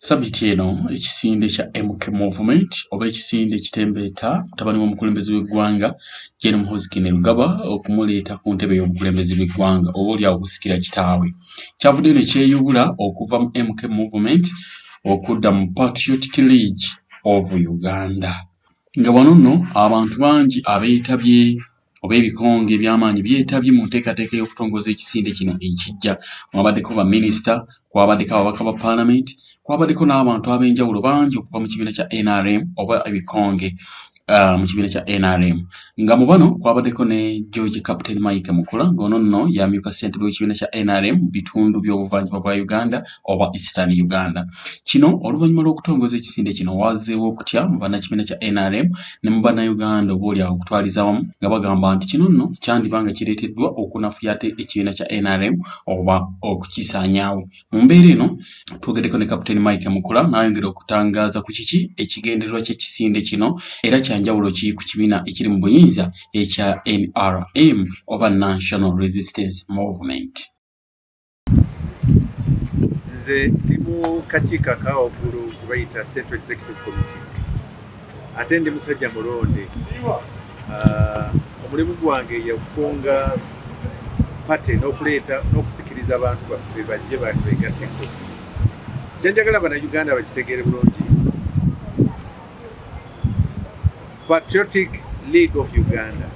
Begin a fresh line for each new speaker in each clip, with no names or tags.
Sabiti eno ekisinde kya MK Movement oba ekisinde kitembeeta mutabani w'omukulembeze w'eggwanga Gen Muhoozi Rugaba okumuleeta ku ntebe y'obukulembeze bw'eggwanga oba oli awo okusikira kitaawe. Kyavudde ne kyeyubula okuva mu MK Movement okudda mu Patriotic League of Uganda. Nga wano nno abantu bangi abeetabye oba ebikonge eby'amaanyi byetabye mu nteekateeka y'okutongoza ekisinde kino ekijja. Mwabaddeko baminisita, kwabaddeko ababaka ba paalamenti, kwabaddeko n'abantu ab'enjawulo bangi okuva mu kibiina kya NRM oba ebikonge mu kibiina kya NRM. Nga mu bano kwabaddeko ne George Captain Mike Mukula ng'ono nno yamyuka ssentebe w'ekibiina kya NRM mu bitundu by'obuvanjuba bwa Uganda oba Eastern Uganda. Kino oluvannyuma lw'okutongoza ekisinde kino wazeewo okutya mu bannakibiina kya NRM ne mu bannayuganda oba oli awo okutwaliza wamu nga bagamba nti kino nno kyandibanga kireeteddwa okunafuya ate ekibiina kya NRM oba okukisaanyaawo. Mu mbeera eno twogeddeko ne Captain Mike Mukula n'ayongera okutangaaza ku kiki ekigendererwa ky'ekisinde kino era kyanjawulo ki ku kibiina ekiri mu buyinza ekya NRM oba National Resistance Movement.
Nze ndi mu kakiiko aka Wagulu ke bayita Central Executive Committee. Ate ndi musajja mulonde. Omulimu gwange yakunga pate n'okuleeta n'okusikiriza abantu baffe bajje beegatteko. Kyenjagala bannayuganda bakitegeere bulungi. Patriotic League of Uganda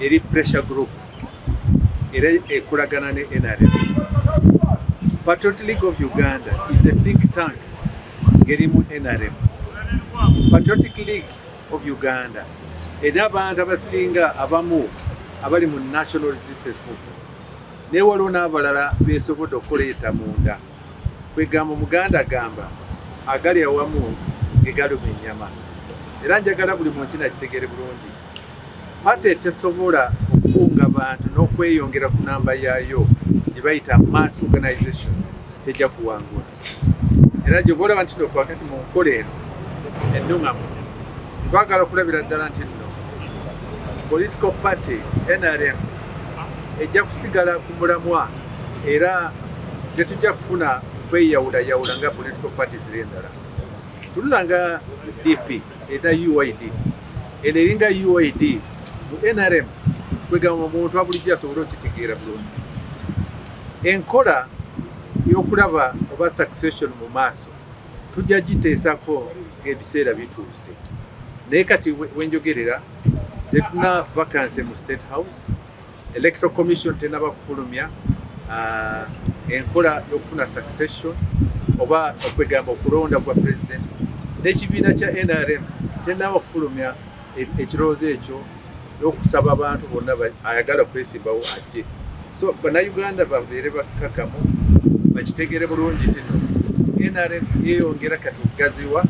eri pressure group era ekolagana ne NRM. Patriotic League of Uganda is a think tank ngerimu NRM. Patriotic League of Uganda era abantu abasinga abamu abali mu National Resistance Movement ne waliwo n'abalala beesobodde okuleeta munda. Kwegamba Muganda agamba agali awamu gegaluma ennyama. Era njagala buli muntu nakitegeere bulungi. Pate tesobola okukunga abantu n'okweyongera ku namba yaayo gye bayita mass organization tejja kuwangula. Era gye boolaba nti wakati mu nkola eno ennuŋŋamu twagala okulabira ddala nti nno political party NRM ejja kusigala ku mulamwa era tetujja kufuna kweyawulayawula nga political parties endala. Tunula nga DP era UID eno eringa UID mu NRM kwegamba omuntu abulijjo asobole okitegeera bulungi. Enkola y'okulaba oba succession mu maaso tujja giteesako ng'ebiseera bituuse. Naye kati wenjogerera tetuna vacancy mu State House, Electoral Commission tenaba kufulumya enkola y'okufuna succession oba okwegamba okulonda kwa president. N'ekibiina kya NRM tenaba kufulumya ekirowoozo ekyo n'okusaba abantu bonna ayagala kwesimbawo ajje. So bannayuganda babeere bakkakamu bakitegeere bulungi nti NRM yeeyongera kati okugaziwa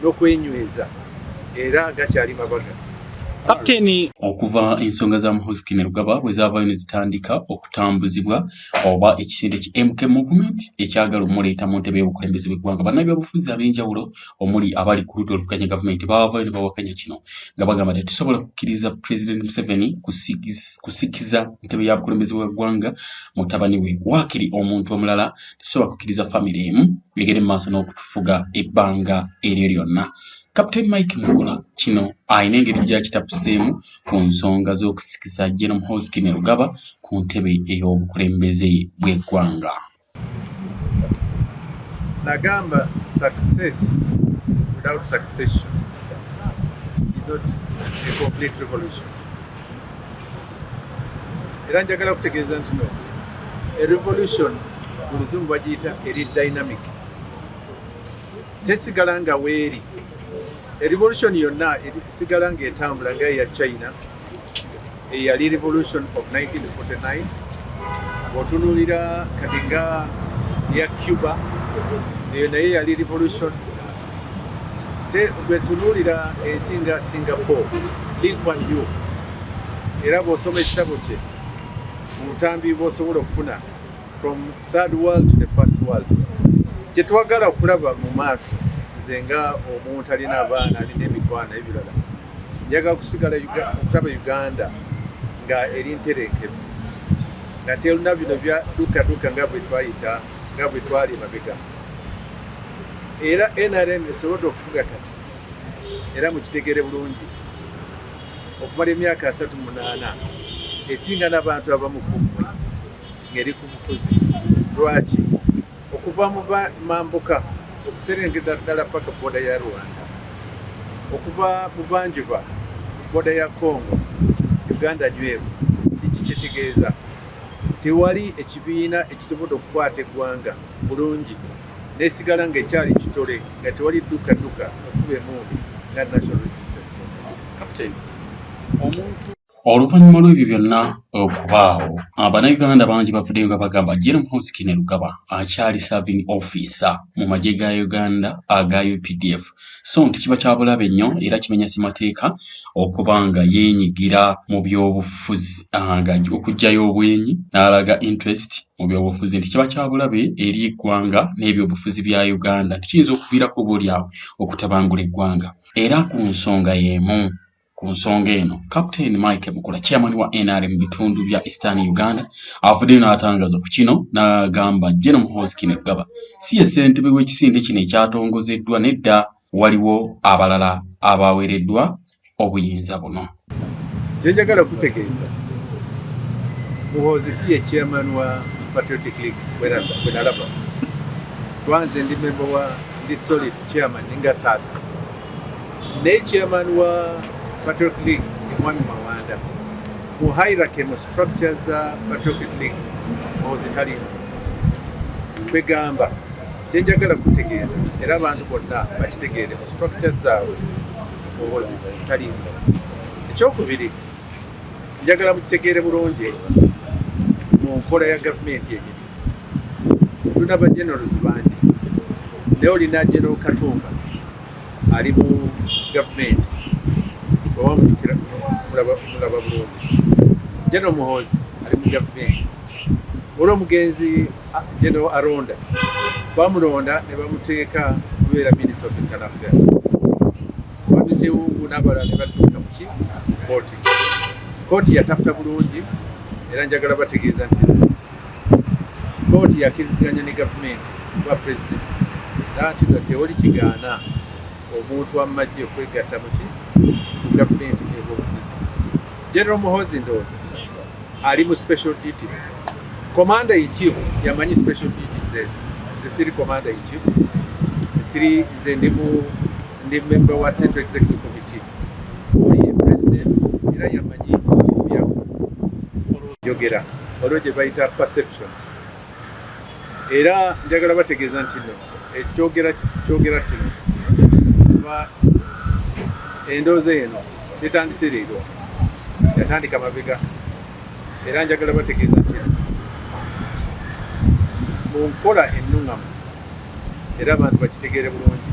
n'okwenyweza era gakyali mabaga.
Kapteeni, okuva ensonga za Muhoozi Rugaba bwe zaavayo ne zitandika okutambuzibwa oba ekisinde ki MK Movement ekyagala omuleeta mu ntebe y'obukulembeze bw'eggwanga, bannabyabufuzi ab'enjawulo omuli abali ku ludda oluvuganya gavumenti baavayo ne bawakanya kino nga bagamba nti tetusobola kukkiriza President Museveni kusikiza ntebe ya bukulembeze bw'eggwanga mutabani we. Waakiri omuntu omulala tetusobola kukkiriza famire emu egere mu maaso n'okutufuga ebbanga eryo lyonna. Captain Mike Mukula kino ayina engeri gy'akitapuseemu ku nsonga z'okusikisa Gen Muhoozi Rugaba ku ntebe ey'obukulembeze bw'eggwanga.
Nagamba success without succession is not a complete revolution. Era njagala kutegeeza nti no, a revolution mu luzungu bagiyita eri dynamic. Tesigala nga weeri. A revolution yonna esigala ng'etambula nga eya China eyali revolution of 1949. Bw'otunuulira kati nga eya Cuba eyo naye yali revolution. Bwetunuulira ensi nga Singapore, Lee Kuan Yew era bw'osoma ekitabo kye mu butambi bw'osobola okufuna from third world to the first world. Kye twagala okulaba mu maaso nze nga omuntu alina abaana alina emikwano ebirala njagala kusigala okulaba Uganda nga eri ntereekevu nga teruna bino bya duka nga bwe twayita nga bwe twali mabega. era NRM esobola okuvuga kati era mukitegere bulungi okumala emyaka 38 esinga n'abantu abamu kumwe ngeri ku bufuzi. Lwaki? Okuva mu mambuka okuserengeta ddala paka boda ya Rwanda, okuva mu banjuba boda ya Congo, Uganda nyweru. Kiki kitegeeza? Tewali ekibiina ekisobola okukwata eggwanga bulungi nesigala ng'ekyali kitole nga tewali dduka okuba emundi nga National Resistance Movement.
Captain, omuntu oluvannyuma lw'ebyo byonna okubaawo, Bannayuganda bangi bavuddeyo nga bagamba Gen Muhoozi Kainerugaba akyali serving officer mu magye ga Uganda aga UPDF, so nti kiba kya bulabe nnyo era kimenya ssemateeka okuba nga yeenyigira mu byobufuzi nga okuggyayo obwenyi n'alaga interest mu byobufuzi, nti kiba kya bulabe eri eggwanga n'ebyobufuzi bya Uganda, nti kiyinza okuviirako oboolyawo okutabangula eggwanga. Era ku nsonga y'emu, ku nsonga eno, Captain Mike Mukula, chairman wa NRM mu bitundu bya Eastern Uganda, avuddeyo n'atangaza ku kino n'agamba Gen Muhoozi Kainerugaba si ye ssentebe w'ekisinde kino ekyatongozeddwa, nedda waliwo abalala abaweereddwa obuyinza buno.
Kyenjagala kutegeeza, Muhoozi si ye chairman wa Patriotic League bwe nalaba. Twanze ndi member wa ndi solid chairman nga taata. Ne chairman wa Patriotic League ni Mwami Mawanda. Mu hierarchy mu structures za Patriotic League Muhoozi talimu. Kwegamba kyenjagala kutegeeza era abantu bonna bakitegeere mu structures zaabwe Muhoozi talimu. Ekyokubiri, njagala mukitegeere bulungi mu nkola ya gavumenti yenyini. Tuna ba generals bangi. Ne olina General Katumba ali mu gavumenti. Wamujukira mulaba bulungi. General Muhoozi ali mu gavumenti. Olw'omugenzi General Aronda bamulonda ne bamuteeka kubeera Minister of Internal Affairs. Wabisewungu n'abalala ne badduka mu kooti. Kooti yataputa bulungi era njagala bategeeza nti kooti yakkiriziganya ne gavumenti wa president nti tewali kigaana omuntu w'amagye okwegatta mu gavumenti ebyobufuzi. General Muhoozi ndowooza ali mu special duty. Commander in chief yamanyi special duties ze. Nze siri commander in chief. Siri nze ndi member wa Central Executive Committee. Oli president era yamanyi yogera olwo gye bayita perceptions. Era njagala bategeeza nti no kyogera kino endowooza eno etandise leero yatandika mabega, era njagala bategeeza nti mu nkola ennuŋŋamu era abantu bakitegeere bulungi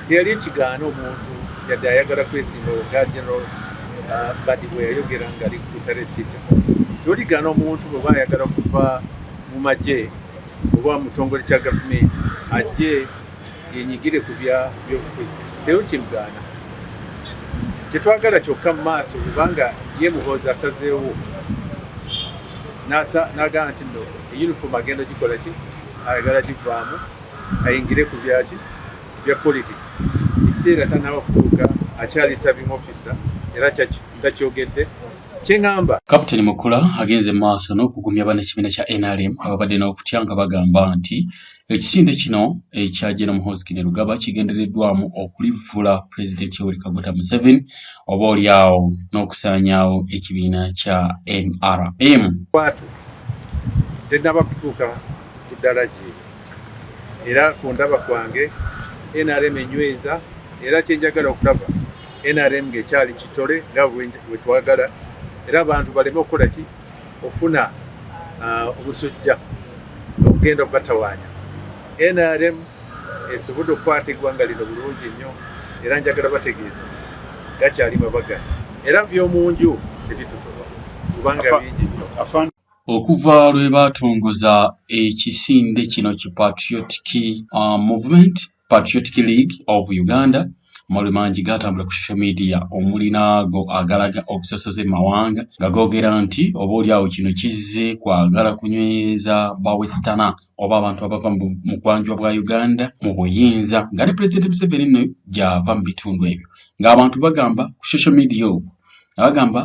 teyali ekigaana omuntu yadde ayagala kwesimba nga General Badi bwe yayogera ng'ali ku taresita. Toligaana omuntu bw'oba ayagala kuva mu magye oba mu kitongole kya gavumenti ajje yenyigire ku byobufuzi, teyokimugaana. Kyetwagala kyokka mu maaso kubanga ye Muhoozi asazeewo n'agamba nti no eyuniform agenda gikola ki, ayagala givaamu ayingire ku bya politics. Ekiseera tanaba kutuuka akyali serving officer era ndakyogedde. Kyengamba
Captain Mukula agenze maaso n'okugumya bannakibiina kya NRM ababadde n'okutya nga bagamba nti ekisinde kino ekya Gen Muhoozi Kainerugaba kigendereddwamu okulivula Pulezidenti Yoweri Kaguta Museveni oba olyawo n'okusaanyaawo ekibiina kya NRM.
Watu tenaba kutuuka ku ddala gye era ku ndaba kwange NRM enyweza era kyenjagala okulaba NRM ng'ekyali kitole nga bwe twagala era abantu baleme okukola ki okufuna obusujja okugenda okubatawaanya. NRM esobodde okukwata eggwanga lino bulungi nnyo era njagala bategeeza gakyali mabaga era by'omunju tebitutoba kubanga bingi nnyo.
Okuva lwe baatongoza ekisinde kino ki Patriotic Movement, Patriotic League of Uganda, amawulire mangi gatambula ku social media omuli naago agalaga obusosoze mawanga nga googera nti obaolyawo kino kizze kwagala kunyweza bawestana oba abantu abava mu bugwanjuba bwa Uganda mu buyinza nga ne Pulezidenti Museveni nno gy'ava mu bitundu ebyo ng'abantu bagamba ku social media okwo abagamba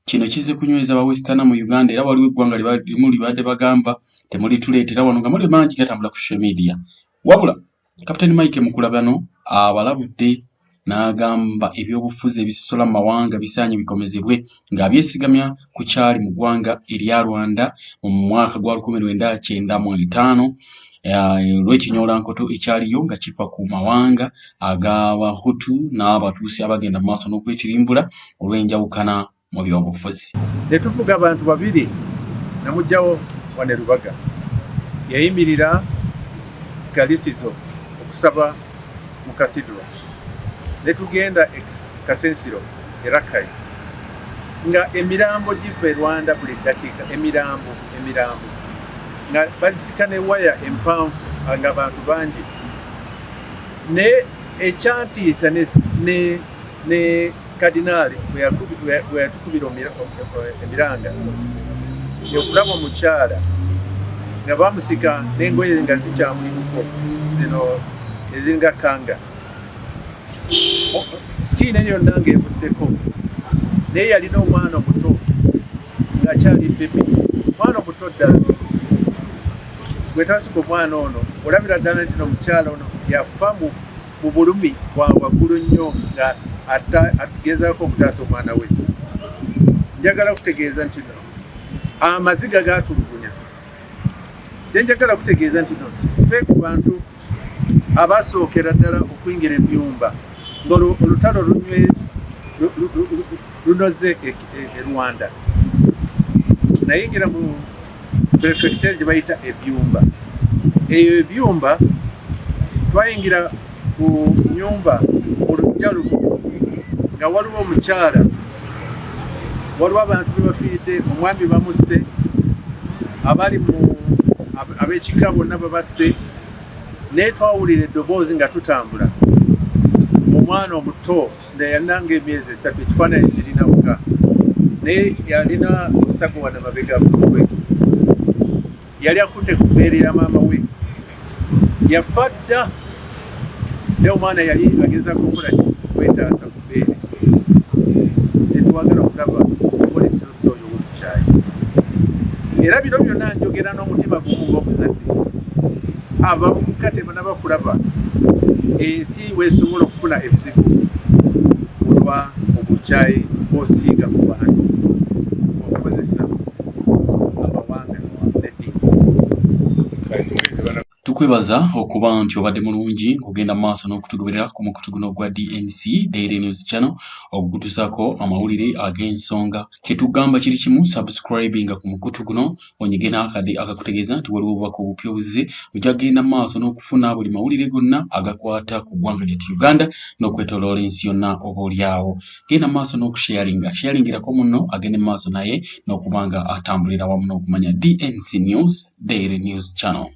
kino kizze kunyweza bawestana mu Uganda era waliwo eggwanga limu libadde bagamba temulituleetera wano nga mawulire mangi gatambula ku social media wabula Kapitaani Mike Mukulabano abalabudde n'agamba ebyobufuzi ebisosola mu mawanga bisaanye bikomezebwe ng'abyesigamya ku kyali mu ggwanga erya Rwanda mu mwaka gwa 1995 lw'ekinyolankoto ekyaliyo nga kifa ku mawanga ag'Abahutu n'Abatuusi abagenda mu maaso n'okwekirimbula olw'enjawukana mu byobufuzi.
Ne tuvuga abantu babiri namugjawo wane Lubaga yayimirira kalisizo okusaba mu cathedral ne tugenda Kasensiro Erakai nga emirambo giva e Rwanda buli dakiika emirambo nga bazisika ne waya empanvu nga abantu bangi ne ekyantiisa ne kadinaali bwe yatukubira emiranga yokulaba omukyala nga bamusika n'engoye nga zikyamulimuko zino eziringa kanga sikiina yonna ng'evuddeko naye yalina omwana omuto ng'akyali bebi omwana omuto ddala gwe tasika omwana ono olabira ddala nti n'omukyala ono yafa mu bulumi bwa waggulu nnyo nga agezaako okutaasa omwana we. Njagala kutegeeza nti no amaziga gaatulugunya. Kyenjagala kutegeeza nti no ffe ku bantu abasookera ddala okuyingira ebyumba ng'olutalo lunoze e Rwanda. Nayingira mu prefecture gye bayita ebyumba. Eyo ebyumba twayingira ku nyumba olujja lumu nga waliwo omukyala waliwo abantu be bafiiridde omwami bamusse abali ab'ekika bonna babasse naye twawulira eddoboozi nga tutambula omwana omuto nga yalina ng'emyezi 3 ekifaananyi kirina buka naye yalina omusago wana mabega mutwe yali akutte ku bbeere ya maama we yafa dda naye omwana yali agezaako okukola kwetaasa ku bbeere netwagala okulaba politics oyo w'omukyayi era bino byonna njogera n'omutima gumu ng'omuzadde abavubuka tebannabakulaba ensi weesobola okufuna ebizibu olwa obukyayi bw'osiiga ku bantu okukozesa amawanga n'eddiini.
Tukwebaza okuba nti obadde mulungi ng'ogenda maaso n'okutugoberera ku mukutu guno gwa DNC Daily News Channel okukutusaako amawulire ag'ensonga. Kye tugamba kiri kimu subscribinga ku mukutu guno onyige n'akade akakutegeeza nti waliwo obubaka obupya obuzze ojja genda maaso n'okufuna buli mawulire gonna agakwata ku ggwanga lyattu Uganda n'okwetooloola ensi yonna oba olyawo. Genda maaso n'okusharingirako munno agende maaso naye n'okuba nga atambulira wamu n'okumanya DNC News Daily News Channel.